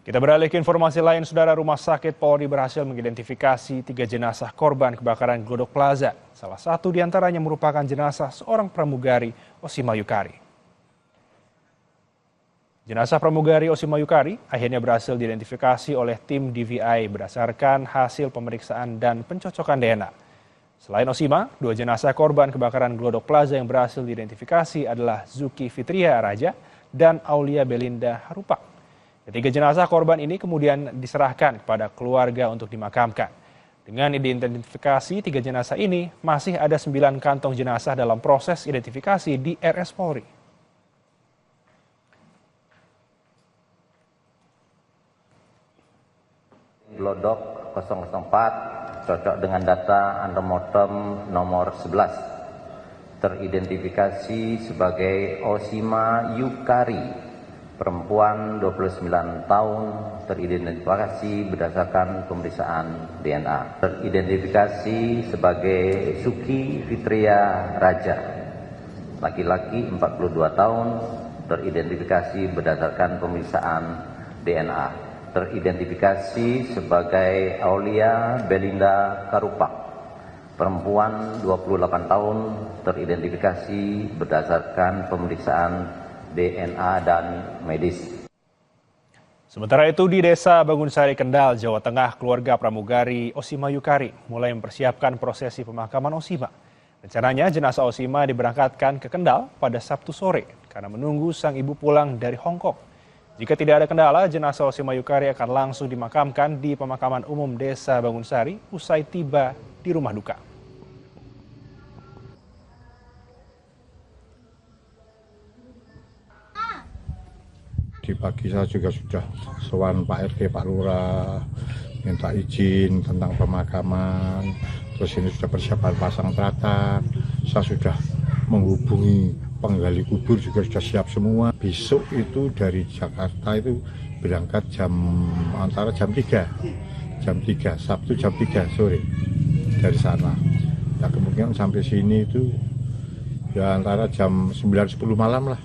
Kita beralih ke informasi lain, Saudara. Rumah Sakit Polri berhasil mengidentifikasi 3 jenazah korban kebakaran Glodok Plaza. Salah satu diantaranya merupakan jenazah seorang pramugari Osima Yukari. Jenazah pramugari Osima Yukari akhirnya berhasil diidentifikasi oleh tim DVI berdasarkan hasil pemeriksaan dan pencocokan DNA. Selain Osima, 2 jenazah korban kebakaran Glodok Plaza yang berhasil diidentifikasi adalah Zuki Fitria Raja dan Aulia Belinda Harupak. Ketiga jenazah korban ini kemudian diserahkan kepada keluarga untuk dimakamkan. Dengan identifikasi 3 jenazah ini, masih ada 9 kantong jenazah dalam proses identifikasi di RS Polri. Glodok 004 cocok dengan data antemortem nomor 11. Teridentifikasi sebagai Osima Yukari. Perempuan 29 tahun teridentifikasi berdasarkan pemeriksaan DNA. Teridentifikasi sebagai Zuki Fitria Raja. Laki-laki 42 tahun teridentifikasi berdasarkan pemeriksaan DNA. Teridentifikasi sebagai Aulia Belinda Harupak. Perempuan 28 tahun teridentifikasi berdasarkan pemeriksaan DNA dan medis. Sementara itu di Desa Bangunsari, Kendal, Jawa Tengah, keluarga pramugari Osima Yukari mulai mempersiapkan prosesi pemakaman Osima. Rencananya jenazah Osima diberangkatkan ke Kendal pada Sabtu sore karena menunggu sang ibu pulang dari Hong Kong. Jika tidak ada kendala, jenazah Osima Yukari akan langsung dimakamkan di pemakaman umum Desa Bangunsari usai tiba di rumah duka. Di pagi saya juga sudah sowan Pak RT, Pak Lurah, minta izin tentang pemakaman. Terus ini sudah persiapan pasang teratak. Saya sudah menghubungi penggali kubur juga sudah siap semua. Besok itu dari Jakarta itu berangkat antara jam 3, Sabtu jam 3 sore dari sana. Ya kemungkinan sampai sini itu ya antara jam 9-10 malam lah.